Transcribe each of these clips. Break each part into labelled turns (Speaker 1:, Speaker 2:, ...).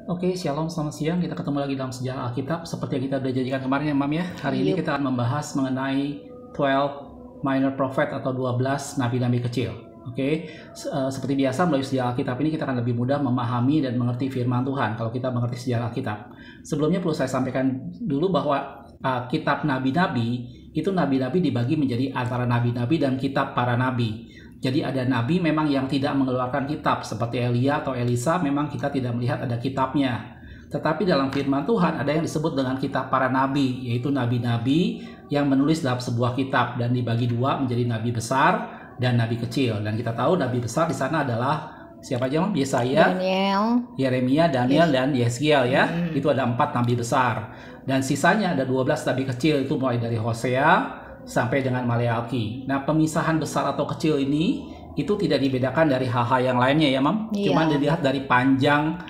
Speaker 1: Oke, Shalom, selamat siang. Kita ketemu lagi dalam sejarah Alkitab. Seperti yang kita udah janjikan kemarin ya, Mam ya. Hari ini kita akan membahas mengenai 12 minor prophet atau 12 nabi-nabi kecil. Oke, seperti biasa melalui sejarah Alkitab ini kita akan lebih mudah memahami dan mengerti firman Tuhan kalau kita mengerti sejarah Alkitab. Sebelumnya perlu saya sampaikan dulu bahwa kitab nabi-nabi itu nabi-nabi dibagi menjadi antara nabi-nabi dan kitab para nabi. Jadi ada nabi memang yang tidak mengeluarkan kitab seperti Elia atau Elisa, memang kita tidak melihat ada kitabnya. Tetapi dalam firman Tuhan ada yang disebut dengan kitab para nabi, yaitu nabi-nabi yang menulis dalam sebuah kitab dan dibagi dua menjadi nabi besar dan nabi kecil. Dan kita tahu nabi besar di sana adalah siapa aja? Yesaya, Yeremia, Daniel, dan Yeskiel ya. Itu ada 4 nabi besar. Dan sisanya ada 12 nabi kecil, itu mulai dari Hosea sampai dengan Maleaki. Nah, pemisahan besar atau kecil ini itu tidak dibedakan dari hal-hal yang lainnya ya, Mam. Cuma dilihat dari panjang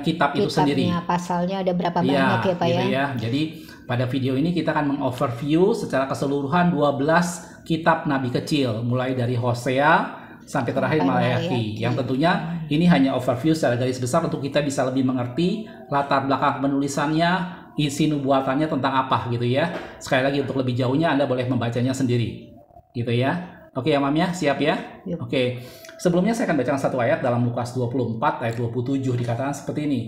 Speaker 1: kitab itu sendiri.
Speaker 2: Pasalnya ada berapa banyak ya, Pak
Speaker 1: gitu ya. Jadi pada video ini kita akan mengoverview secara keseluruhan 12 kitab nabi kecil, mulai dari Hosea sampai terakhir Maleaki. Yang tentunya ini hanya overview secara garis besar untuk kita bisa lebih mengerti latar belakang penulisannya, isi nubuatannya tentang apa gitu ya. Sekali lagi untuk lebih jauhnya Anda boleh membacanya sendiri gitu ya. Oke ya, Mam ya, siap ya? Oke. Sebelumnya saya akan bacakan satu ayat dalam Lukas 24 ayat 27, dikatakan seperti ini.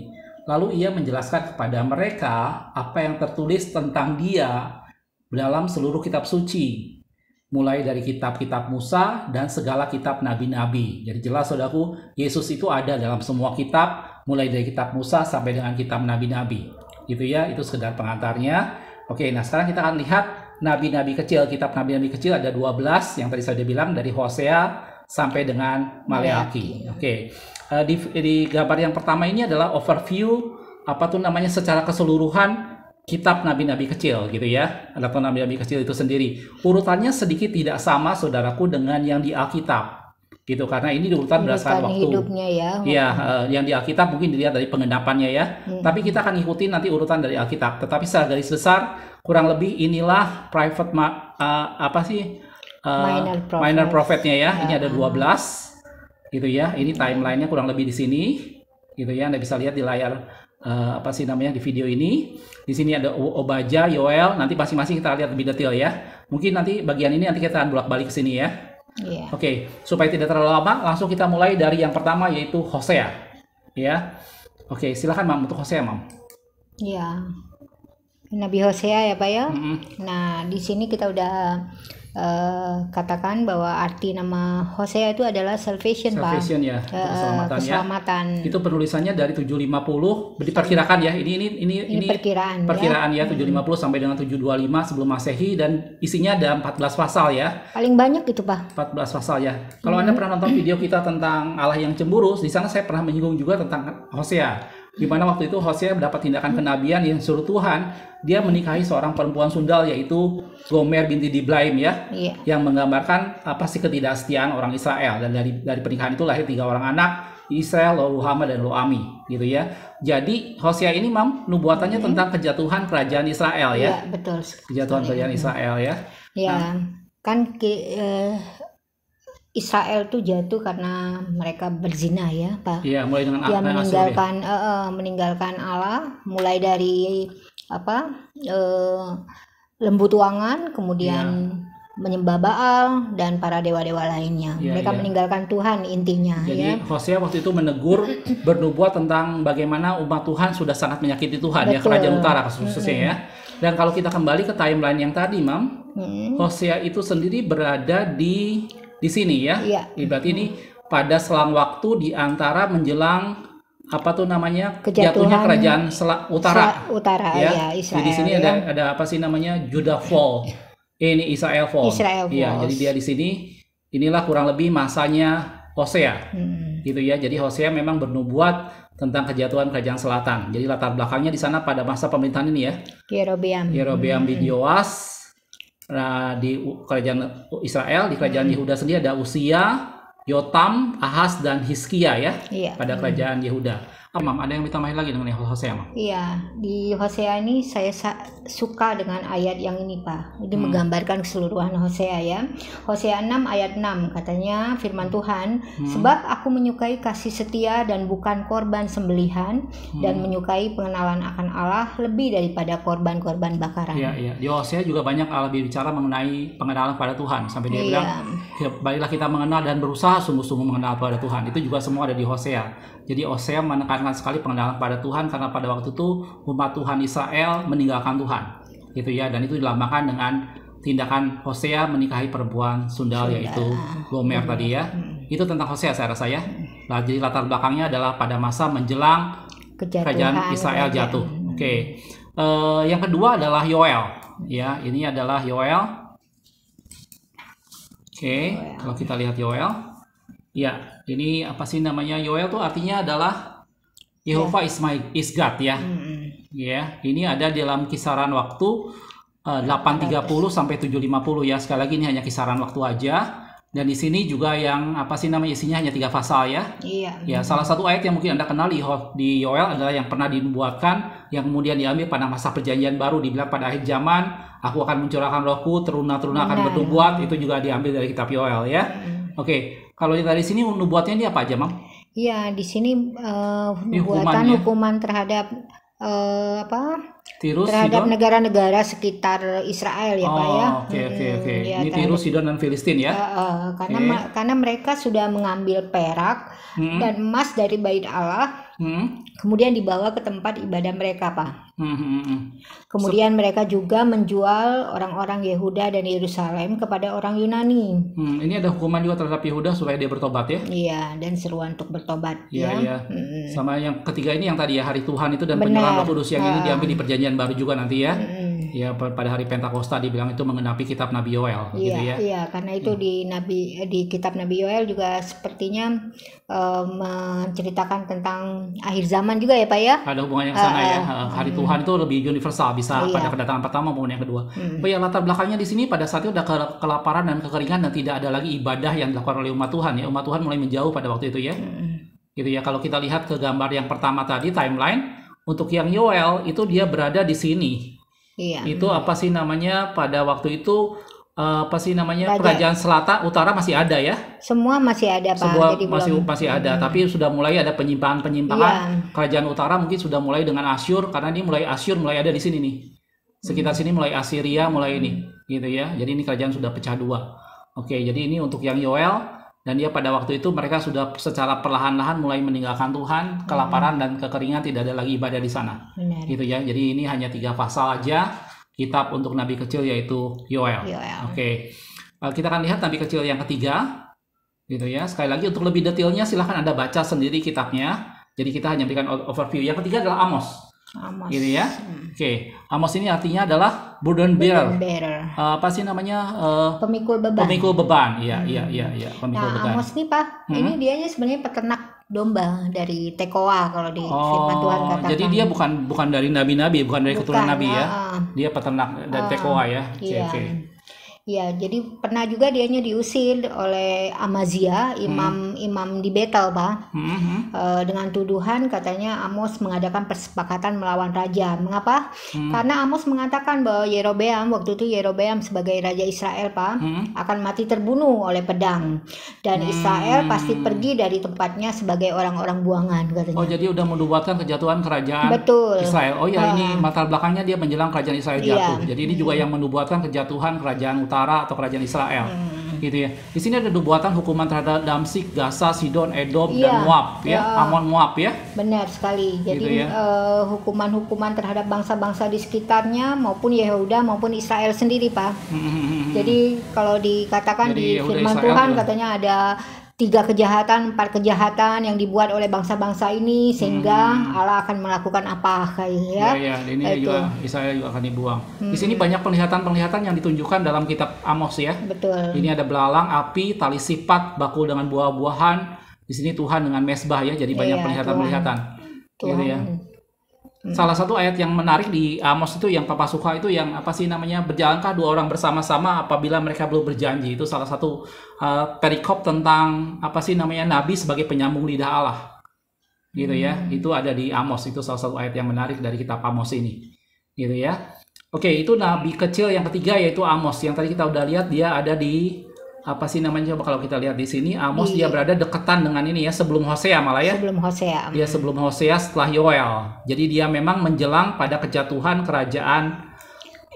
Speaker 1: Lalu ia menjelaskan kepada mereka apa yang tertulis tentang dia dalam seluruh kitab suci, mulai dari kitab-kitab Musa dan segala kitab nabi-nabi. Jadi jelas saudaraku, Yesus itu ada dalam semua kitab, mulai dari kitab Musa sampai dengan kitab nabi-nabi. Gitu ya, itu sekedar pengantarnya. Oke, nah sekarang kita akan lihat nabi-nabi kecil. Kitab nabi-nabi kecil ada 12 yang tadi saya bilang, dari Hosea sampai dengan Maleaki. Oke. Di gambar yang pertama ini adalah overview secara keseluruhan kitab nabi-nabi kecil gitu ya. Atau nabi-nabi kecil itu sendiri. Urutannya sedikit tidak sama saudaraku dengan yang di Alkitab. Gitu, karena ini diurutan berdasarkan waktu
Speaker 2: hidupnya ya.
Speaker 1: Iya, yang di Alkitab mungkin dilihat dari pengendapannya ya. Tapi kita akan ikutin nanti urutan dari Alkitab. Tetapi secara garis besar kurang lebih inilah private minor prophetnya ya. Ini ada 12 gitu ya. Ini timelinenya kurang lebih di sini gitu ya. Anda bisa lihat di layar di video ini. Di sini ada Obadja, Yoel. Nanti masing-masing kita lihat lebih detail ya. Mungkin nanti bagian ini nanti kita akan bolak-balik ke sini ya. Oke, supaya tidak terlalu lama, langsung kita mulai dari yang pertama yaitu Hosea. Ya. Oke, silakan Mam untuk Hosea, Mam.
Speaker 2: Ya. Nabi Hosea ya, Pak ya. Nah, di sini kita udah katakan bahwa arti nama Hosea itu adalah salvation, Pak.
Speaker 1: Salvation ya,
Speaker 2: keselamatan.
Speaker 1: Itu penulisannya dari 750, diperkirakan ya. Ini perkiraan ya, 750 sampai dengan 725 sebelum Masehi, dan isinya ada 14 pasal ya.
Speaker 2: Paling banyak itu, Pak.
Speaker 1: 14 pasal ya. Kalau Anda pernah nonton video kita tentang Allah yang cemburu, di sana saya pernah menyinggung juga tentang Hosea. Di mana waktu itu Hosea mendapat tindakan kenabian yang suruh Tuhan dia menikahi seorang perempuan sundal, yaitu Gomer binti Diblaim ya, yang menggambarkan ketidaksetiaan orang Israel, dan dari pernikahan itu lahir 3 orang anak, Israel, Lo-Ruhama, dan Lo-Ami gitu ya. Jadi Hosea ini, Mam, nubuatannya tentang kejatuhan kerajaan Israel ya. Iya, betul. Kejatuhan kerajaan Israel ya.
Speaker 2: Ya, kan Israel tuh jatuh karena mereka berzina ya, Pak.
Speaker 1: Iya, mulai dengan
Speaker 2: dia meninggalkan Allah, mulai dari lembu tuangan, kemudian menyembah Baal dan para dewa-dewa lainnya. Mereka meninggalkan Tuhan intinya.
Speaker 1: Jadi Hosea waktu itu menegur, bernubuat tentang bagaimana umat Tuhan sudah sangat menyakiti Tuhan. Betul. Ya, kerajaan utara khususnya ya. Dan kalau kita kembali ke timeline yang tadi, Mam, Hosea itu sendiri berada di sini ya. Berarti ini pada selang waktu di antara menjelang jatuhnya kerajaan utara ya.
Speaker 2: Israel,
Speaker 1: jadi di sini ada Judah fall. Ini Israel fall. Iya, jadi dia di sini. Inilah kurang lebih masanya Hosea. Gitu ya. Jadi Hosea memang bernubuat tentang kejatuhan kerajaan selatan. Jadi latar belakangnya di sana pada masa pemerintahan ini ya. Yerobeam bin Yoas. Di kerajaan Israel, di kerajaan Yehuda sendiri ada Usia, Yotam, Ahaz, dan Hizkia ya, pada kerajaan Yehuda. Mam, ada yang ditambahin lagi dengan Hosea, Mam?
Speaker 2: Iya, di Hosea ini saya suka dengan ayat yang ini, Pak. Ini menggambarkan keseluruhan Hosea ya. Hosea 6 ayat 6 katanya firman Tuhan, sebab aku menyukai kasih setia dan bukan korban sembelihan, dan menyukai pengenalan akan Allah lebih daripada korban-korban bakaran.
Speaker 1: Iya, iya. Di Hosea juga banyak Allah bicara mengenai pengenalan pada Tuhan. Sampai dia bilang, baiklah kita mengenal dan berusaha sungguh-sungguh mengenal pada Tuhan. Itu juga semua ada di Hosea. Jadi Hosea menekankan sekali pengenalan pada Tuhan, karena pada waktu itu umat Tuhan Israel meninggalkan Tuhan, gitu ya. Dan itu dilambangkan dengan tindakan Hosea menikahi perempuan sundal, yaitu Gomer tadi ya. Itu tentang Hosea saya rasa ya. Nah, jadi latar belakangnya adalah pada masa menjelang kerajaan Israel jatuh. Oke. Yang kedua adalah Yoel. Ya, ini adalah Yoel. Oke, kalau kita lihat Yoel. Ya, ini apa sih namanya? Yoel tuh artinya adalah Yehova is God ya. Ya, ini ada dalam kisaran waktu 830 sampai 750 ya. Sekali lagi ini hanya kisaran waktu aja. Dan di sini juga yang apa sih namanya, isinya hanya 3 pasal ya.
Speaker 2: Iya.
Speaker 1: Ya, salah satu ayat yang mungkin Anda kenal di Yoel adalah yang pernah dinubuatkan, yang kemudian diambil pada masa perjanjian baru, dibilang pada akhir zaman aku akan mencurahkan rohku, teruna-teruna akan bernubuat. Itu juga diambil dari kitab Yoel ya. Oke. Kalau dari sini nubuatnya ini apa aja, Mam?
Speaker 2: Iya, di sini hukuman terhadap
Speaker 1: Tirus,
Speaker 2: terhadap
Speaker 1: Sidon?
Speaker 2: Negara-negara sekitar Israel ya, Pak ya.
Speaker 1: Oke.
Speaker 2: Ya,
Speaker 1: Ini Tirus, Sidon, dan Filistin ya?
Speaker 2: Karena mereka sudah mengambil perak dan emas dari bait Allah, kemudian dibawa ke tempat ibadah mereka, Pak. Kemudian mereka juga menjual orang-orang Yehuda dan Yerusalem kepada orang Yunani.
Speaker 1: Ini ada hukuman juga terhadap Yehuda supaya dia bertobat ya?
Speaker 2: Iya, dan seruan untuk bertobat.
Speaker 1: Iya. Sama yang ketiga ini yang tadi ya, hari Tuhan itu dan penyerahan Roh Kudus, yang ini diambil di perjanjian baru juga nanti ya. Ya, pada hari Pentakosta dibilang itu mengenapi kitab Nabi Yoel, gitu ya.
Speaker 2: Iya, karena itu di kitab Nabi Yoel juga sepertinya menceritakan tentang akhir zaman juga ya, Pak ya.
Speaker 1: Ada hubungannya ke sana ya. Hari Tuhan itu lebih universal, bisa pada kedatangan pertama maupun yang kedua. Ya, latar belakangnya di sini pada saat itu udah kelaparan dan kekeringan dan tidak ada lagi ibadah yang dilakukan oleh umat Tuhan ya. Umat Tuhan mulai menjauh pada waktu itu ya. Gitu ya. Kalau kita lihat ke gambar yang pertama tadi, timeline, untuk yang Yoel itu dia berada di sini. Iya. Itu apa sih namanya, pada waktu itu kerajaan selatan utara masih ada ya.
Speaker 2: Semua masih ada, Pak.
Speaker 1: Jadi masih ada, tapi sudah mulai ada penyimpangan. Kerajaan utara mungkin sudah mulai dengan Asyur, karena ini Asyur mulai ada di sini nih. Sekitar sini mulai Assyria mulai ini, gitu ya. Jadi ini kerajaan sudah pecah dua. Oke, jadi ini untuk yang Yoel, dan dia pada waktu itu mereka sudah secara perlahan-lahan mulai meninggalkan Tuhan, kelaparan dan kekeringan, tidak ada lagi ibadah di sana.
Speaker 2: Benar.
Speaker 1: Gitu ya. Jadi ini hanya 3 pasal aja kitab untuk nabi kecil, yaitu Yoel. Oke. Kita akan lihat nabi kecil yang ketiga, gitu ya. Sekali lagi untuk lebih detailnya silahkan Anda baca sendiri kitabnya. Jadi kita hanya berikan overview. Yang ketiga adalah Amos. Gitu ya. Oke. Amos ini artinya adalah burden bearer. Apa sih namanya?
Speaker 2: Pemikul beban.
Speaker 1: Pemikul beban. Iya. Pemikul beban.
Speaker 2: Amos nih, Pak, ini dianya sebenarnya peternak domba dari Tekoa kalau di firman Tuhan katakan.
Speaker 1: Jadi dia bukan dari nabi-nabi, bukan dari keturunan nabi ya. Dia peternak dari Tekoa ya. Oke.
Speaker 2: Ya, jadi pernah juga dianya diusir oleh Amazia, imam di Betel, Pak. Dengan tuduhan katanya Amos mengadakan persepakatan melawan raja. Mengapa? Karena Amos mengatakan bahwa waktu itu Yerobeam sebagai raja Israel, Pak, akan mati terbunuh oleh pedang. Dan Israel pasti pergi dari tempatnya sebagai orang-orang buangan, katanya.
Speaker 1: Oh, jadi udah menubuatkan kejatuhan kerajaan Israel. Oh ya, ini latar belakangnya dia menjelang kerajaan Israel jatuh. Jadi ini juga yang menubuatkan kejatuhan kerajaan utara atau kerajaan Israel, gitu ya. Di sini ada nubuatan hukuman terhadap Damsik, Gaza, Sidon, Edom, dan Moab, ya, Amon, Moab, ya.
Speaker 2: Benar sekali. Jadi gitu ya. Hukuman-hukuman terhadap bangsa-bangsa di sekitarnya maupun Yehuda maupun Israel sendiri, Pak. Jadi kalau dikatakan di firman Tuhan katanya ada 4 kejahatan yang dibuat oleh bangsa-bangsa ini sehingga Allah akan melakukan apa ya.
Speaker 1: Iya, ini juga Israel juga akan dibuang. Di sini banyak penglihatan-penglihatan yang ditunjukkan dalam kitab Amos ya.
Speaker 2: Betul.
Speaker 1: Ini ada belalang, api, tali sipat, bakul dengan buah-buahan. Di sini Tuhan dengan mesbah ya. Jadi banyak penglihatan-penglihatan. Gitu ya. Salah satu ayat yang menarik di Amos itu yang Papa suka itu yang apa sih namanya, berjalankah 2 orang bersama-sama apabila mereka belum berjanji. Itu salah satu perikop tentang apa sih namanya, nabi sebagai penyambung lidah Allah. gitu ya. Itu ada di Amos, itu salah satu ayat yang menarik dari kitab Amos ini, gitu ya. Oke, itu nabi kecil yang ketiga yaitu Amos. Yang tadi kita udah lihat dia ada di apa sih namanya, coba kalau kita lihat di sini Amos dia berada dekatan dengan ini ya, sebelum Hosea malah ya.
Speaker 2: Sebelum Hosea.
Speaker 1: Dia sebelum Hosea, setelah Yoel. Jadi dia memang menjelang pada kejatuhan kerajaan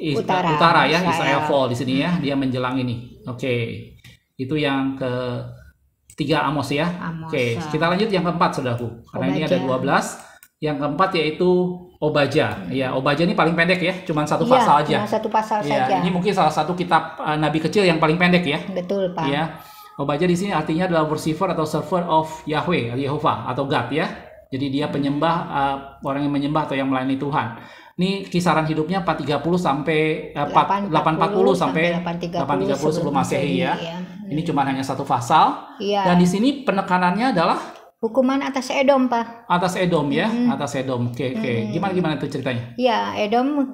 Speaker 1: utara ya, Israel fall di sini ya. Dia menjelang ini. Oke. Itu yang ketiga Amos ya. Oke, kita lanjut yang keempat saudaraku. Karena ini ada 12. Yang keempat yaitu Obadja. Ya, Obadja ini paling pendek ya, cuma satu pasal aja.
Speaker 2: Cuma satu pasal saja.
Speaker 1: Ini mungkin salah satu kitab nabi kecil yang paling pendek ya.
Speaker 2: Betul, Pak.
Speaker 1: Ya. Obadja di sini artinya adalah worshipper atau server of Yahweh, Yehovah atau God ya. Jadi dia penyembah, orang yang menyembah atau yang melayani Tuhan. Ini kisaran hidupnya 430 sampai 840 sampai 830 sebelum Masehi ya. Ini cuma hanya satu pasal. Dan di sini penekanannya adalah
Speaker 2: hukuman atas Edom, Pak.
Speaker 1: Atas Edom ya, atas Edom. Oke. Gimana itu ceritanya?
Speaker 2: Ya, Edom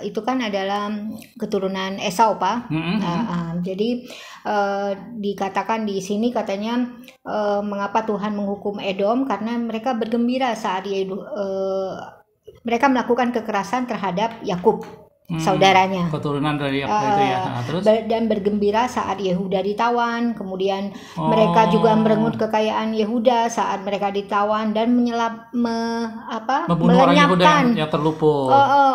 Speaker 2: itu kan adalah keturunan Esau, Pak. Jadi dikatakan di sini katanya mengapa Tuhan menghukum Edom, karena mereka bergembira saat mereka melakukan kekerasan terhadap Yakub, saudaranya.
Speaker 1: Keturunan dari Yakub itu ya. Terus?
Speaker 2: Dan bergembira saat Yehuda ditawan. Kemudian mereka juga merengut kekayaan Yehuda saat mereka ditawan dan
Speaker 1: membunuh orang Yehuda yang terluput.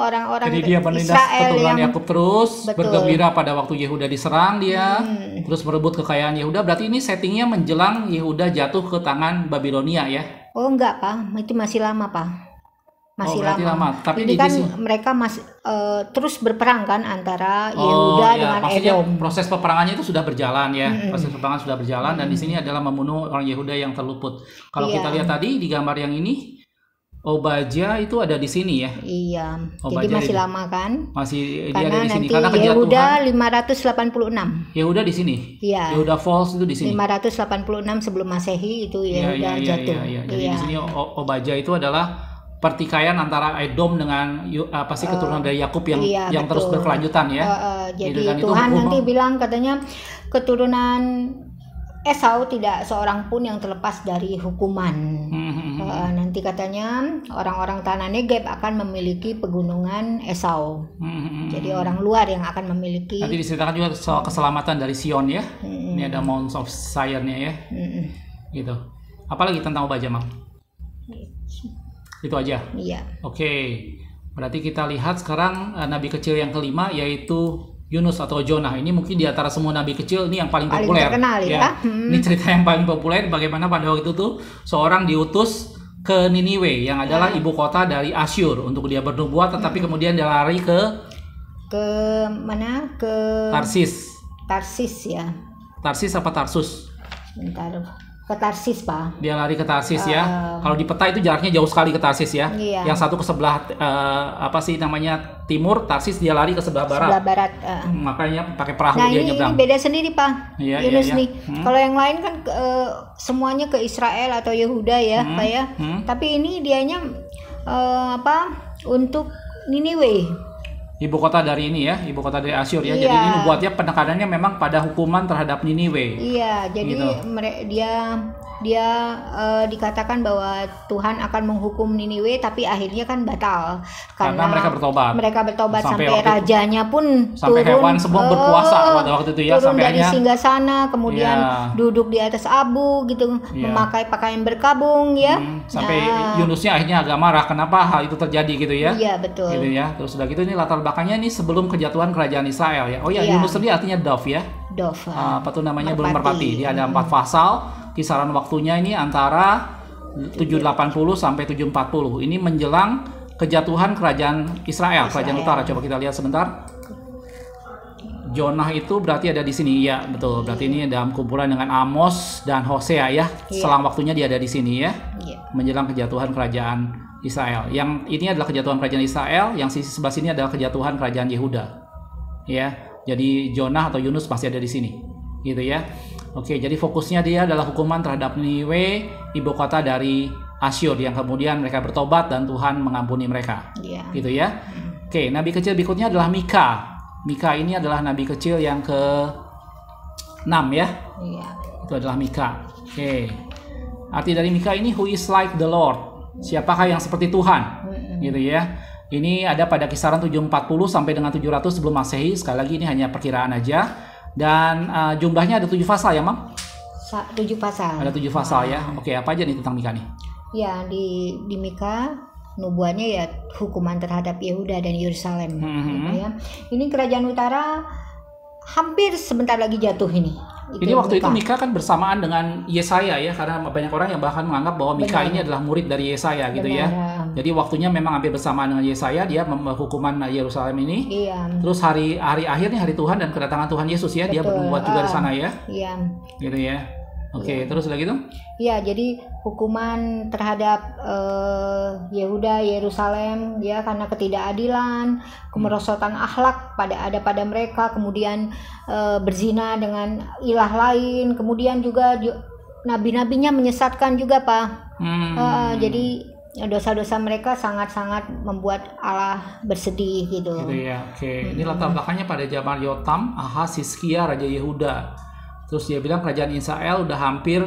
Speaker 2: Orang-orang
Speaker 1: Jadi dia menindas keturunan Yakub terus. Betul. Bergembira pada waktu Yehuda diserang dia. Terus merebut kekayaan Yehuda. Berarti ini settingnya menjelang Yehuda jatuh ke tangan Babilonia ya?
Speaker 2: Oh enggak, Pak. Itu masih lama, Pak. Masih lama.
Speaker 1: Tapi
Speaker 2: ini kan mereka masih terus berperang kan antara Yehuda dengan Edom.
Speaker 1: Proses peperangannya itu sudah berjalan ya. Proses peperangan sudah berjalan dan di sini adalah membunuh orang Yehuda yang terluput. Kalau kita lihat tadi di gambar yang ini, Obadja itu ada di sini ya.
Speaker 2: Iya. Jadi masih lama kan?
Speaker 1: Masih
Speaker 2: dia
Speaker 1: ada di sini
Speaker 2: karena Yehuda 586.
Speaker 1: Yehuda di sini.
Speaker 2: Iya.
Speaker 1: Yehuda Falls itu di sini.
Speaker 2: 586 sebelum Masehi itu Yehuda jatuh.
Speaker 1: Jadi di sini Obadja itu adalah pertikaian antara Edom dengan keturunan dari Yakub yang terus berkelanjutan ya.
Speaker 2: Jadi Tuhan nanti bilang katanya keturunan Esau tidak seorang pun yang terlepas dari hukuman. Nanti katanya orang-orang tanah Negeb akan memiliki pegunungan Esau. Jadi orang luar yang akan memiliki.
Speaker 1: Nanti diceritakan juga soal keselamatan dari Sion ya. Ini ada Mount of Zion-nya ya. Gitu. Apalagi tentang Obadja, Mam? Itu aja.
Speaker 2: Iya.
Speaker 1: Oke. Berarti kita lihat sekarang nabi kecil yang kelima yaitu Yunus atau Jonah. Ini mungkin di antara semua nabi kecil ini yang paling populer.
Speaker 2: Terkenal ya.
Speaker 1: Ini cerita yang paling populer bagaimana pada waktu itu seorang diutus ke Niniwe yang adalah ibu kota dari Asyur untuk dia bernubuat, tetapi kemudian dia lari ke
Speaker 2: mana? Ke Tarsis ya.
Speaker 1: Tarsis apa Tarsus?
Speaker 2: Sebentar. Ke Tarsis, Pak.
Speaker 1: Dia lari ke Tarsis ya. Kalau di peta itu jaraknya jauh sekali ke Tarsis ya. Yang satu ke sebelah timur, Tarsis dia lari ke sebelah barat.
Speaker 2: Sebelah barat.
Speaker 1: Makanya pakai perahu dia nyebrang.
Speaker 2: Ini beda sendiri, Pak. Yunus nih. Kalau yang lain kan semuanya ke Israel atau Yehuda ya, Pak ya. Tapi ini dianya untuk Niniwe.
Speaker 1: Ibu kota dari ini ya, ibu kota dari Asyur ya. Jadi ini nubuatnya penekanannya memang pada hukuman terhadap Niniwe.
Speaker 2: Iya, jadi gitu. Dia dikatakan bahwa Tuhan akan menghukum Niniwe, tapi akhirnya kan batal
Speaker 1: karena mereka bertobat.
Speaker 2: Mereka bertobat sampai rajanya pun
Speaker 1: sampai
Speaker 2: turun,
Speaker 1: hewan semua berpuasa pada waktu itu ya,
Speaker 2: turun
Speaker 1: sampai
Speaker 2: dari singgasana, kemudian duduk di atas abu gitu, memakai pakaian berkabung ya.
Speaker 1: Sampai Yunusnya akhirnya agak marah kenapa hal itu terjadi gitu ya.
Speaker 2: Iya, betul.
Speaker 1: Gitu ya. Terus sudah gitu ini latar belakangnya ini sebelum kejatuhan kerajaan Israel ya. Oh ya, Yunus sendiri artinya dove ya.
Speaker 2: Dove.
Speaker 1: Apa tuh namanya? Burung merpati. Dia ada 4 pasal. Kisaran waktunya ini antara 780 sampai 740. Ini menjelang kejatuhan kerajaan Israel, kerajaan utara. Coba kita lihat sebentar. Jonah itu berarti ada di sini ya, betul. Berarti ini dalam kumpulan dengan Amos dan Hosea ya. Selang waktunya dia ada di sini ya. Menjelang kejatuhan kerajaan Israel. Yang ini adalah kejatuhan kerajaan Israel, yang sisi sebelah sini adalah kejatuhan kerajaan Yehuda. Ya. Jadi Jonah atau Yunus masih ada di sini. Gitu ya. Oke, jadi fokusnya dia adalah hukuman terhadap Niniwe, ibu kota dari Asyur, yang kemudian mereka bertobat dan Tuhan mengampuni mereka. Gitu ya. Oke, nabi kecil berikutnya adalah Mika. Mika ini adalah nabi kecil yang ke-6 ya. Itu adalah Mika. Oke. Arti dari Mika ini who is like the Lord. Siapakah yang seperti Tuhan? Gitu ya. Ini ada pada kisaran 740 sampai dengan 700 sebelum Masehi. Sekali lagi ini hanya perkiraan aja. Dan jumlahnya ada 7 pasal ya, Mam?
Speaker 2: 7 pasal.
Speaker 1: Ada 7 pasal ya. Oke, apa aja nih tentang Mika nih?
Speaker 2: Ya, di Mika nubuatnya ya hukuman terhadap Yehuda dan Yerusalem. Gitu ya. Ini kerajaan utara hampir sebentar lagi jatuh ini.
Speaker 1: Ini waktu itu Mika kan bersamaan dengan Yesaya ya, karena banyak orang yang bahkan menganggap bahwa Mika ini adalah murid dari Yesaya gitu ya. Jadi waktunya memang hampir bersamaan dengan Yesaya, dia hukuman Yerusalem ini.
Speaker 2: Iya.
Speaker 1: Terus hari akhir nih, hari Tuhan dan kedatangan Tuhan Yesus ya. Dia bernubuat juga di sana ya.
Speaker 2: Iya.
Speaker 1: Gitu ya. Oke, terus udah gitu?
Speaker 2: Iya, jadi hukuman terhadap Yehuda, Yerusalem ya, karena ketidakadilan, kemerosotan akhlak pada mereka, kemudian berzina dengan ilah lain, kemudian juga nabi-nabinya menyesatkan juga, Pak. Jadi dosa-dosa mereka sangat-sangat membuat Allah bersedih gitu.
Speaker 1: Gitu ya. Oke, ini latar belakangnya pada zaman Yotam, Ahaz, Hizkia, Raja Yehuda. Terus dia bilang kerajaan Israel udah hampir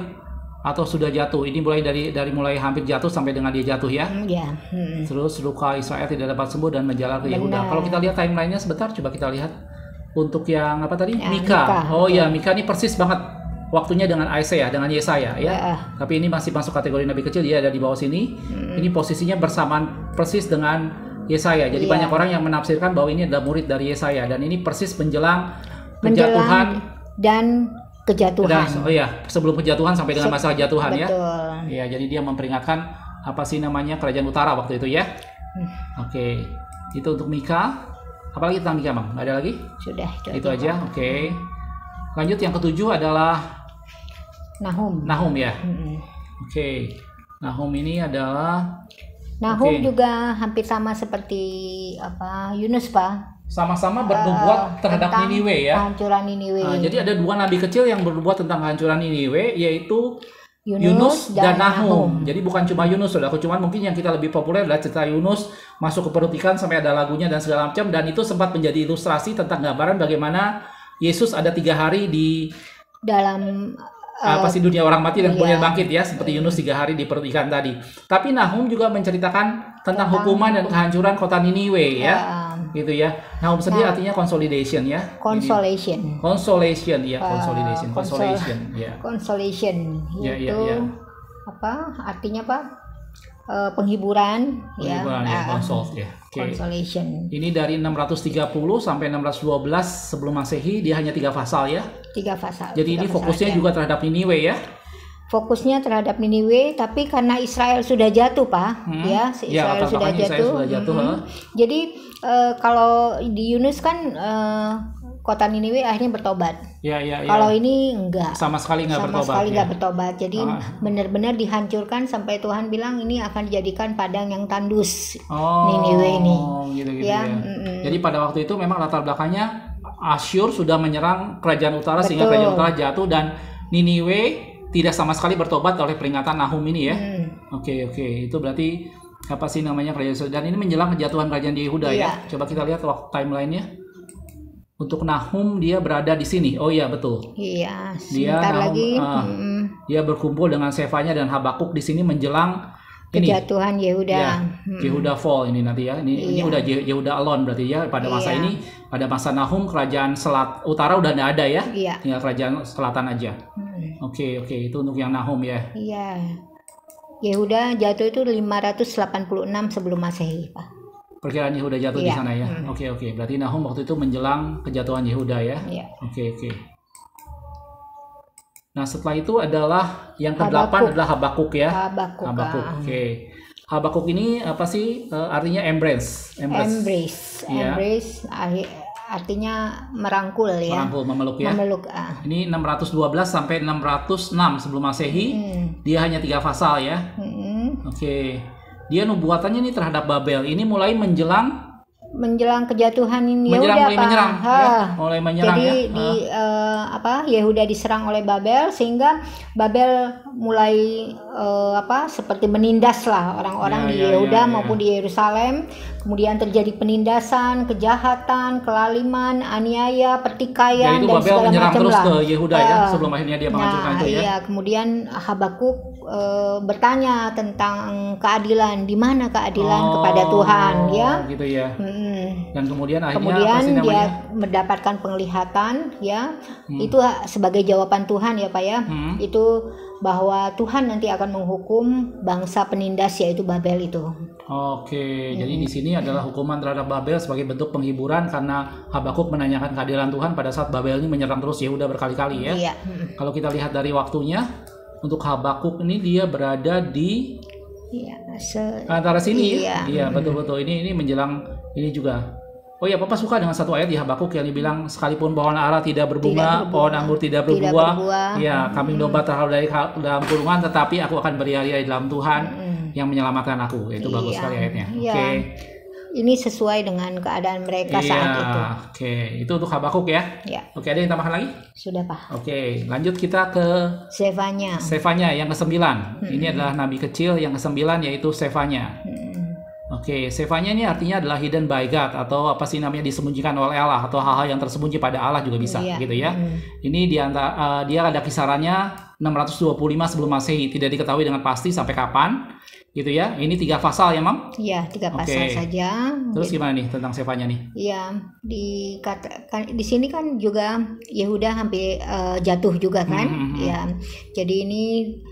Speaker 1: atau sudah jatuh. Ini mulai dari mulai hampir jatuh sampai dengan dia jatuh ya.
Speaker 2: Iya.
Speaker 1: Terus luka Israel tidak dapat sembuh dan menjalar ke Yehuda. Kalau kita lihat timelinenya sebentar, coba kita lihat untuk yang apa tadi? Mika. Oh ya, Mika ini persis banget waktunya dengan Isaiah, dengan Yesaya ya. Tapi ini masih masuk kategori nabi kecil, dia ada di bawah sini. Ini posisinya bersamaan persis dengan Yesaya. Jadi banyak orang yang menafsirkan bahwa ini adalah murid dari Yesaya, dan ini persis menjelang kejatuhan
Speaker 2: dan kejatuhan.
Speaker 1: Sebelum kejatuhan sampai dengan masa kejatuhan ya.
Speaker 2: Betul.
Speaker 1: Ya, jadi dia memperingatkan apa sih namanya kerajaan utara waktu itu ya. Oke. Itu untuk Mika. Apalagi tentang Mika, Bang? Ada lagi?
Speaker 2: Sudah,
Speaker 1: itu aja. Oke. Lanjut yang ketujuh adalah Nahum ya. Oke. Nahum ini adalah
Speaker 2: juga hampir sama seperti Yunus, Pak.
Speaker 1: Sama-sama bernubuat terhadap Niniwe ya.
Speaker 2: Kehancuran Niniwe.
Speaker 1: Jadi ada dua nabi kecil yang bernubuat tentang kehancuran Niniwe, yaitu Yunus dan Nahum. Jadi bukan cuma Yunus, saudara. Cuma mungkin yang kita lebih populer adalah cerita Yunus masuk ke perut ikan sampai ada lagunya dan segala macam. Dan itu sempat menjadi ilustrasi tentang gambaran bagaimana Yesus ada 3 hari di
Speaker 2: dalam
Speaker 1: dunia orang mati dan kemudian bangkit ya, seperti Yunus 3 hari di perut ikan tadi. Tapi Nahum juga menceritakan tentang hukuman dan kehancuran kota Niniwe ya. Gitu ya. Nahum sendiri artinya consolidation ya.
Speaker 2: Consolation itu artinya, Pak? Penghiburan ya. Consolation.
Speaker 1: Ini dari 630 sampai 612 sebelum Masehi, dia hanya 3 pasal ya.
Speaker 2: 3 pasal.
Speaker 1: Jadi ini fokusnya juga terhadap Niniwe ya.
Speaker 2: Fokusnya terhadap Niniwe, tapi karena Israel sudah jatuh, Pak, Israel sudah jatuh. Jadi kalau di Yunus kan kota Niniwe akhirnya bertobat. Kalau ini enggak.
Speaker 1: Sama sekali enggak
Speaker 2: bertobat. Jadi benar-benar dihancurkan sampai Tuhan bilang ini akan dijadikan padang yang tandus. Niniwe ini.
Speaker 1: Gitu ya. Jadi pada waktu itu memang latar belakangnya Asyur sudah menyerang kerajaan utara sehingga kerajaan utara jatuh, dan Niniwe tidak sama sekali bertobat oleh peringatan Nahum ini ya. Oke. Itu berarti apa sih namanya kerajaan, dan ini menjelang kejatuhan kerajaan di Yehuda ya. Coba kita lihat timelinenya. Untuk Nahum dia berada di sini. Oh iya, betul.
Speaker 2: Iya, sebentar lagi.
Speaker 1: Dia berkumpul dengan Sefanya dan Habakuk di sini menjelang
Speaker 2: kejatuhan Yehuda.
Speaker 1: Ya, Yehuda fall ini nanti ya. Ini udah Yehuda alone berarti ya pada masa ini. Pada masa Nahum kerajaan utara udah nggak ada ya. Tinggal kerajaan selatan aja. Oke, itu untuk yang Nahum ya.
Speaker 2: Iya. Yehuda jatuh itu 586 sebelum Masehi, Pak.
Speaker 1: Perkiraan Yehuda jatuh di sana ya. Oke. Berarti Nahum waktu itu menjelang kejatuhan Yehuda ya. Oke. Nah, setelah itu adalah yang ke-8 adalah Habakuk ya. Habakuk. Oke. Habakuk ini apa sih artinya embrace.
Speaker 2: Artinya merangkul ya.
Speaker 1: Memeluk ya. Ini 612 sampai 606 sebelum Masehi. Dia hanya 3 pasal ya. Oke. Dia nubuatannya ini terhadap Babel. Ini mulai menjelang
Speaker 2: kejatuhan Yehuda,
Speaker 1: mulai menyerang.
Speaker 2: Jadi Yehuda diserang oleh Babel, sehingga Babel mulai seperti menindas lah orang-orang di Yehuda maupun di Yerusalem. Kemudian terjadi penindasan, kejahatan, kelaliman, aniaya, pertikaian, dan
Speaker 1: Babel
Speaker 2: segala
Speaker 1: menyerang
Speaker 2: macam
Speaker 1: terus
Speaker 2: lah.
Speaker 1: ke Yehuda ya, sebelum akhirnya dia menghancurkan itu ya.
Speaker 2: Kemudian Habakuk bertanya tentang keadilan, di mana keadilan kepada Tuhan, ya.
Speaker 1: Gitu ya. Dan kemudian akhirnya
Speaker 2: kemudian dia mendapatkan penglihatan, ya. Itu sebagai jawaban Tuhan ya Pak ya. Itu bahwa Tuhan nanti akan menghukum bangsa penindas yaitu Babel itu.
Speaker 1: Oke, jadi di sini adalah hukuman terhadap Babel sebagai bentuk penghiburan karena Habakuk menanyakan keadilan Tuhan pada saat Babel ini menyerang terus Yehuda berkali-kali ya.
Speaker 2: Iya.
Speaker 1: Kalau kita lihat dari waktunya, untuk Habakuk ini dia berada di antara sini ya. Iya, betul-betul. Ini menjelang ini juga. Oh ya, Papa suka dengan satu ayat di Habakuk yang dibilang sekalipun pohon ara tidak berbunga, pohon anggur tidak berbuah, ya kambing domba terhalau dari dalam kurungan, tetapi aku akan berlari-lari dalam Tuhan yang menyelamatkan aku. Itu bagus sekali ayatnya. Oke.
Speaker 2: Ini sesuai dengan keadaan mereka saat itu.
Speaker 1: Oke, itu untuk Habakuk ya. Oke, ada yang tambahkan lagi?
Speaker 2: Sudah Pak.
Speaker 1: Oke, lanjut kita ke Sefanya yang ke-9. Ini adalah nabi kecil yang ke-9 yaitu Sefanya. Oke, Sefanya ini artinya adalah hidden by God atau apa sih namanya disembunyikan oleh Allah atau hal-hal yang tersembunyi pada Allah juga bisa gitu ya. Ini dia ada kisarannya 625 sebelum Masehi, tidak diketahui dengan pasti sampai kapan gitu ya. Ini 3 pasal ya, Mam? Iya,
Speaker 2: 3 pasal saja.
Speaker 1: Terus gimana nih tentang Sefanya nih?
Speaker 2: Iya, dikatakan di sini kan juga Yehuda hampir jatuh juga kan? Ya. Jadi ini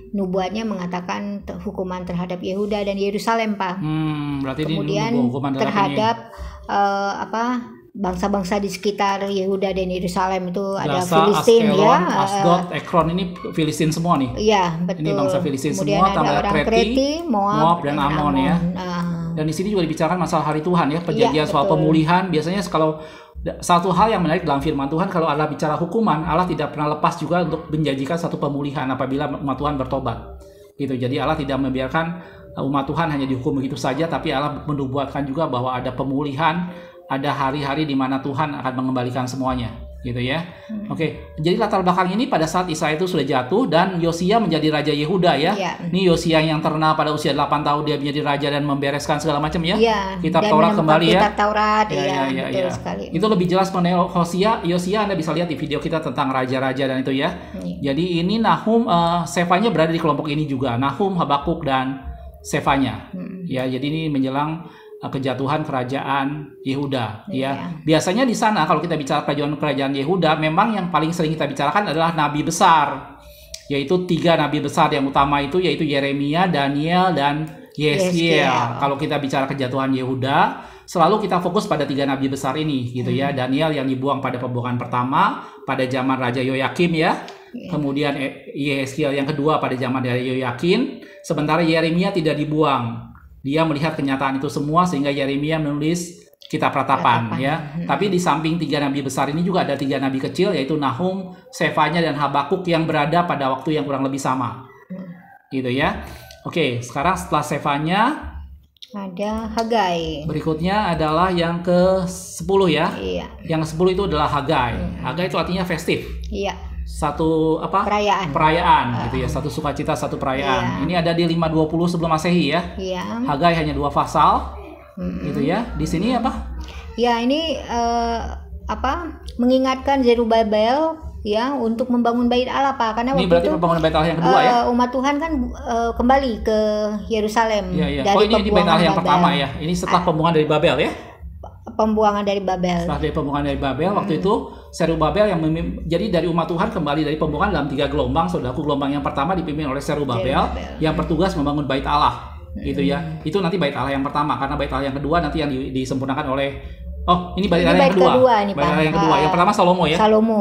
Speaker 2: nubuatnya mengatakan hukuman terhadap Yehuda dan Yerusalem, Pak.
Speaker 1: Berarti
Speaker 2: kemudian terhadap bangsa-bangsa di sekitar Yehuda dan Yerusalem itu ada Filistin,
Speaker 1: Askelon, Asdod, Ekron, ini Filistin semua nih.
Speaker 2: Iya, betul.
Speaker 1: Ini bangsa Filistin
Speaker 2: kemudian
Speaker 1: semua, tambah
Speaker 2: Kreti, Moab
Speaker 1: dan Amon ya. Dan di sini juga dibicarakan masalah hari Tuhan ya, perjanjian soal pemulihan. Biasanya kalau satu hal yang menarik dalam firman Tuhan, kalau Allah bicara hukuman, Allah tidak pernah lepas juga untuk menjanjikan satu pemulihan apabila umat Tuhan bertobat. Gitu. Jadi Allah tidak membiarkan umat Tuhan hanya dihukum begitu saja, tapi Allah menubuatkan juga bahwa ada pemulihan, ada hari-hari di mana Tuhan akan mengembalikan semuanya. Gitu ya. Oke, jadi latar belakang ini pada saat Isa itu sudah jatuh dan Yosia menjadi raja Yehuda ya. Ini Yosia yang terkenal pada usia 8 tahun dia menjadi raja dan membereskan segala macam ya. Kitab Taurat kembali ya.
Speaker 2: Kitab Taurat betul sekali.
Speaker 1: Itu lebih jelas mengenai Yosia Anda bisa lihat di video kita tentang raja-raja dan itu ya. Jadi ini Nahum, Sefanya berada di kelompok ini juga. Nahum, Habakuk dan Sefanya. Ya, jadi ini menjelang kejatuhan kerajaan Yehuda ya. Biasanya di sana kalau kita bicara kerajaan Yehuda, memang yang paling sering kita bicarakan adalah nabi besar, yaitu 3 nabi besar yang utama itu yaitu Yeremia, Daniel dan Yeskiel. Kalau kita bicara kejatuhan Yehuda, selalu kita fokus pada 3 nabi besar ini gitu ya. Daniel yang dibuang pada pembuangan pertama pada zaman Raja Yoyakim ya. Kemudian Yeskiel yang kedua pada zaman dari Yoyakin, sementara Yeremia tidak dibuang. Dia melihat kenyataan itu semua sehingga Yeremia menulis kitab ratapan ya. Tapi di samping 3 nabi besar ini juga ada 3 nabi kecil yaitu Nahum, Sefanya dan Habakuk yang berada pada waktu yang kurang lebih sama. Gitu ya. Oke, sekarang setelah Sefanya
Speaker 2: ada Hagai.
Speaker 1: Berikutnya adalah yang ke-10 ya. Yang ke-10 itu adalah Hagai. Hagai itu artinya festif. Satu perayaan gitu ya, satu sukacita, satu perayaan. Ini ada di 520 sebelum Masehi ya. Hagai hanya 2 pasal gitu ya. Di sini apa?
Speaker 2: Ya, ini mengingatkan Zerubabel ya untuk membangun bait Allah, Pak, karena
Speaker 1: ini berarti pembangunan bait Allah yang kedua ya.
Speaker 2: Umat Tuhan kan kembali ke Yerusalem dari
Speaker 1: ini bait Allah yang pertama ya. Ini setelah pembuangan dari Babel ya.
Speaker 2: Pembuangan dari Babel.
Speaker 1: Setelah dari pembuangan dari Babel, waktu itu Zerubabel yang jadi dari umat Tuhan kembali dari pembuangan dalam 3 gelombang. Saudaraku, gelombang yang pertama dipimpin oleh Zerubabel yang bertugas membangun bait Allah, gitu ya. Itu nanti bait Allah yang pertama, karena bait Allah yang kedua nanti yang disempurnakan oleh ini bait Allah yang kedua. Bait Allah yang kedua. Yang pertama Salomo ya.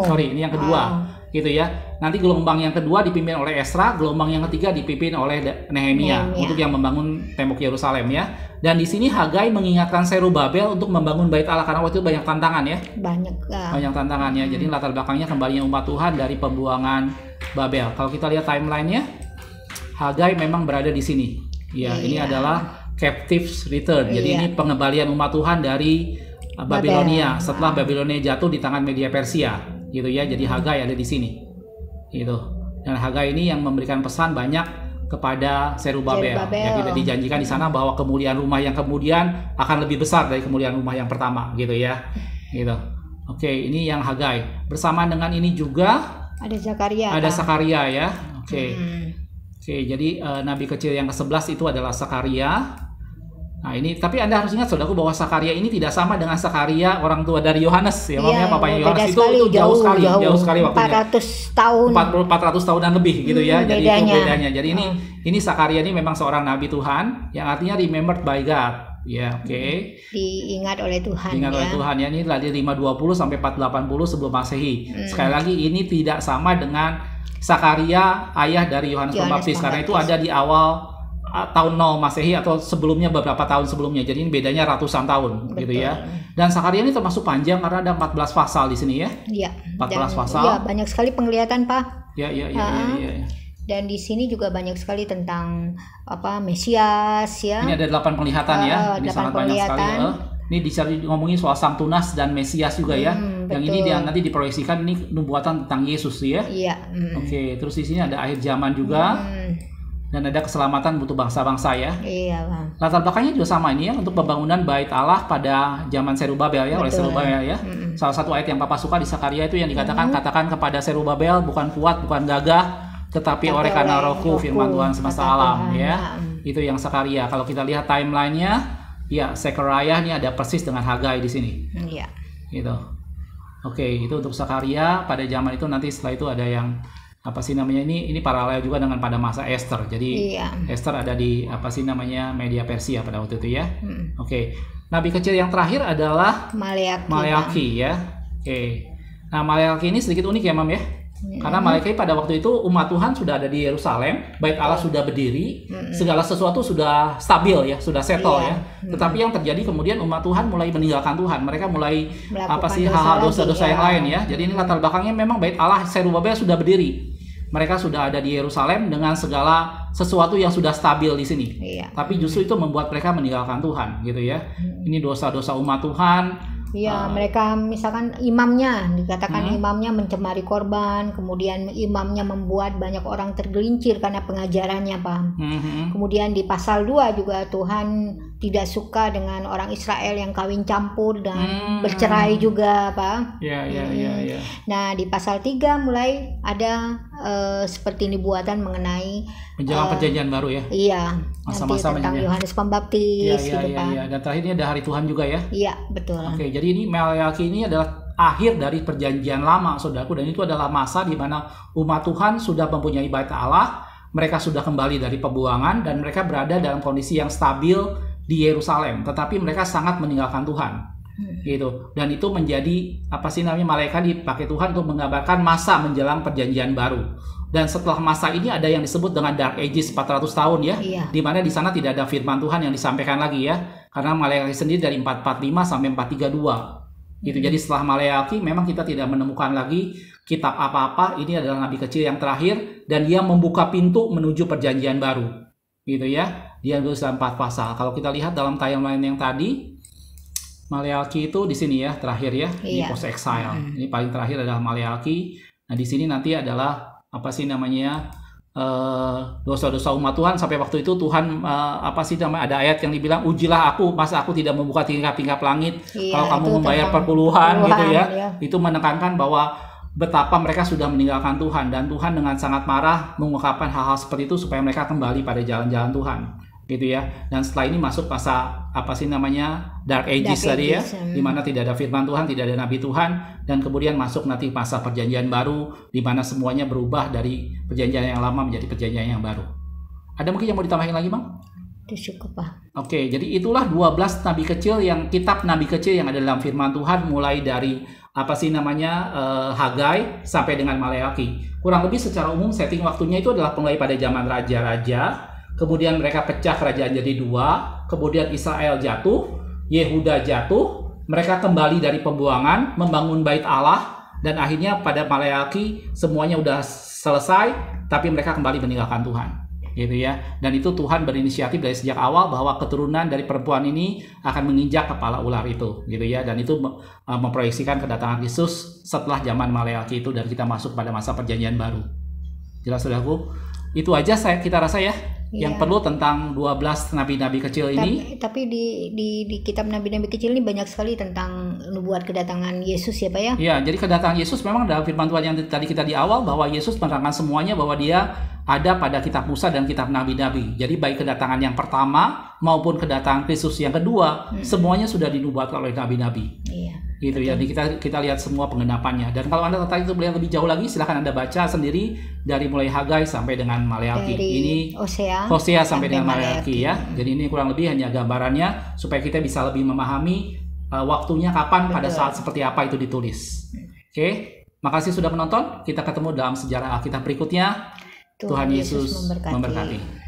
Speaker 1: Sorry, ini yang kedua. Gitu ya. Nanti gelombang yang kedua dipimpin oleh Esra, gelombang yang ketiga dipimpin oleh Nehemia untuk yang membangun tembok Yerusalem ya. Dan di sini Hagai mengingatkan Zerubabel untuk membangun bait Allah karena waktu itu banyak tantangan ya. Banyak tantangan ya. Jadi latar belakangnya kembalinya umat Tuhan dari pembuangan Babel. Kalau kita lihat timelinenya, Hagai memang berada di sini. Ya, ini adalah captives return. Jadi ini pengembalian umat Tuhan dari Babilonia setelah Babilonia jatuh di tangan Media Persia. Gitu ya, jadi Hagai ada di sini gitu. Dan Hagai ini yang memberikan pesan banyak kepada Zerubabel. Ya, kita dijanjikan di sana bahwa kemuliaan rumah yang kemudian akan lebih besar dari kemuliaan rumah yang pertama gitu ya. Gitu. Oke, ini yang Hagai. Bersamaan dengan ini juga
Speaker 2: ada Zakaria.
Speaker 1: Ada Zakaria ya. Oke. Oke, jadi nabi kecil yang ke-11 itu adalah Sakaria. Nah ini, tapi Anda harus ingat saudaraku bahwa Sakaria ini tidak sama dengan Sakaria orang tua dari Yohanes ya,
Speaker 2: Iya,
Speaker 1: papanya Yohanes itu
Speaker 2: jauh
Speaker 1: sekali waktunya.
Speaker 2: 400 tahun.
Speaker 1: 400 tahunan lebih gitu ya. Jadi
Speaker 2: bedanya.
Speaker 1: itu bedanya. Jadi ini Sakaria ini memang seorang nabi Tuhan yang artinya remembered by God. Ya, oke.
Speaker 2: Diingat oleh Tuhan.
Speaker 1: Diingat oleh Tuhan ya. Ini dari 520 sampai 480 sebelum Masehi. Sekali lagi ini tidak sama dengan Sakaria ayah dari Yohanes Pembaptis karena itu ada di awal tahun 0 Masehi atau sebelumnya beberapa tahun sebelumnya. Jadi ini bedanya ratusan tahun. Betul. Gitu ya. Dan Sakaria ini termasuk panjang karena ada 14 pasal di sini ya.
Speaker 2: Iya.
Speaker 1: 14 pasal.
Speaker 2: Iya, banyak sekali penglihatan, Pak.
Speaker 1: Iya.
Speaker 2: Dan di sini juga banyak sekali tentang Mesias ya.
Speaker 1: Ini ada 8 penglihatan ya. Ini sangat banyak sekali. Ini ngomongin soal Sang Tunas dan Mesias juga ya. Yang ini nanti diproyeksikan ini nubuatan tentang Yesus ya.
Speaker 2: Iya.
Speaker 1: Oke, terus di sini ada akhir zaman juga. Dan ada keselamatan untuk bangsa-bangsa ya.
Speaker 2: Iya, Bang.
Speaker 1: Latar belakangnya juga sama ini ya, untuk pembangunan bait Allah pada zaman Serubabel ya, oleh Serubabel ya. Salah satu ayat yang Papa suka di Sakaria itu yang dikatakan, katakan kepada Serubabel bukan kuat, bukan gagah, tetapi oleh karena Rohku, firman Tuhan semesta alam ya. Itu yang Sakaria. Kalau kita lihat timelinenya, ya Sekaria ini ada persis dengan Hagai di sini.
Speaker 2: Iya.
Speaker 1: Gitu. Oke, itu untuk Sakaria pada zaman itu. Nanti setelah itu ada yang ini paralel juga dengan pada masa Esther. Jadi Esther ada di media Persia pada waktu itu ya. Oke. Nabi kecil yang terakhir adalah Maleaki ya. Oke. Nah, Maleaki ini sedikit unik ya, Mam ya. Karena Maleaki pada waktu itu umat Tuhan sudah ada di Yerusalem, bait Allah sudah berdiri, segala sesuatu sudah stabil ya, sudah settle ya. Tetapi yang terjadi kemudian umat Tuhan mulai meninggalkan Tuhan. Mereka mulai hal-hal dosa-dosa yang lain ya. Jadi ini latar belakangnya memang bait Allah Serubabel sudah berdiri. Mereka sudah ada di Yerusalem dengan segala sesuatu yang sudah stabil di sini. Tapi justru itu membuat mereka meninggalkan Tuhan, gitu ya. Ini dosa-dosa umat Tuhan.
Speaker 2: Iya, mereka misalkan imamnya, dikatakan imamnya mencemari korban, kemudian imamnya membuat banyak orang tergelincir karena pengajarannya, Pak. Kemudian di pasal 2 juga Tuhan tidak suka dengan orang Israel yang kawin campur dan bercerai juga, Pak.
Speaker 1: Iya.
Speaker 2: Nah, di pasal 3 mulai ada seperti nubuatan mengenai
Speaker 1: menjelang perjanjian baru ya.
Speaker 2: Iya.
Speaker 1: Masa-masa
Speaker 2: tentang Yohanes Pembaptis gitu, Pak.
Speaker 1: Iya. Dan terakhir ini ada hari Tuhan juga ya.
Speaker 2: Iya, betul.
Speaker 1: Oke, jadi ini Maleaki ini adalah akhir dari perjanjian lama, saudaraku, dan itu adalah masa di mana umat Tuhan sudah mempunyai bait Allah, mereka sudah kembali dari pembuangan dan mereka berada dalam kondisi yang stabil di Yerusalem, tetapi mereka sangat meninggalkan Tuhan. Gitu. Dan itu menjadi malaikat dipakai Tuhan untuk menggambarkan masa menjelang perjanjian baru. Dan setelah masa ini ada yang disebut dengan Dark Ages 400 tahun ya. Di mana di sana tidak ada firman Tuhan yang disampaikan lagi ya. Karena Maleaki sendiri dari 445 sampai 432. Gitu. Jadi setelah Maleaki memang kita tidak menemukan lagi kitab apa-apa. Ini adalah nabi kecil yang terakhir dan dia membuka pintu menuju perjanjian baru. Gitu ya. Dia menulis dalam 4 pasal. Kalau kita lihat dalam timeline yang tadi, Maleaki itu di sini ya, terakhir ya, di post exile. Ini paling terakhir adalah Maleaki. Nah, di sini nanti adalah dosa-dosa umat Tuhan sampai waktu itu Tuhan ada ayat yang dibilang ujilah aku, masa aku tidak membuka tingkap-tingkap langit. Kalau kamu membayar perpuluhan gitu ya. Itu menekankan bahwa betapa mereka sudah meninggalkan Tuhan dan Tuhan dengan sangat marah mengungkapkan hal-hal seperti itu supaya mereka kembali pada jalan-jalan Tuhan. Gitu ya. Dan setelah ini masuk masa Dark Ages tadi ya, di mana tidak ada firman Tuhan, tidak ada nabi Tuhan, dan kemudian masuk nanti masa perjanjian baru di mana semuanya berubah dari perjanjian yang lama menjadi perjanjian yang baru. Ada mungkin yang mau ditambahin lagi, Bang?
Speaker 2: Itu cukup, Pak.
Speaker 1: Oke, jadi itulah 12 nabi kecil kitab nabi kecil yang ada dalam firman Tuhan, mulai dari Hagai sampai dengan Maleaki. Kurang lebih secara umum setting waktunya itu adalah mulai pada zaman raja-raja. Kemudian mereka pecah kerajaan jadi 2, kemudian Israel jatuh, Yehuda jatuh, mereka kembali dari pembuangan, membangun bait Allah, dan akhirnya pada Maleaki semuanya udah selesai, tapi mereka kembali meninggalkan Tuhan. Gitu ya. Dan itu Tuhan berinisiatif dari sejak awal bahwa keturunan dari perempuan ini akan menginjak kepala ular itu, gitu ya. Dan itu memproyeksikan kedatangan Yesus setelah zaman Maleaki itu dan kita masuk pada masa perjanjian baru. Jelas, saudaraku? Itu aja kita rasa ya. Yang perlu tentang 12 nabi-nabi kecil ini.
Speaker 2: Tapi di kitab nabi-nabi kecil ini banyak sekali tentang nubuat kedatangan Yesus ya, Pak ya?
Speaker 1: Iya, jadi kedatangan Yesus memang dalam firman Tuhan yang tadi kita di awal bahwa Yesus menerangkan semuanya bahwa dia ada pada kitab Musa dan kitab nabi-nabi. Jadi baik kedatangan yang pertama maupun kedatangan Kristus yang kedua, semuanya sudah dinubuatkan oleh nabi-nabi.
Speaker 2: Iya.
Speaker 1: Gitu ya. Jadi kita lihat semua pengenapannya. Dan kalau Anda tertarik untuk melihat lebih jauh lagi, silahkan Anda baca sendiri dari mulai Hagai sampai dengan Maleakhi. Ini Hosea sampai dengan Maleakhi ya. Jadi ini kurang lebih hanya gambarannya supaya kita bisa lebih memahami waktunya kapan, pada saat seperti apa itu ditulis. Oke. Makasih sudah menonton. Kita ketemu dalam sejarah Alkitab berikutnya. Tuhan Yesus memberkati.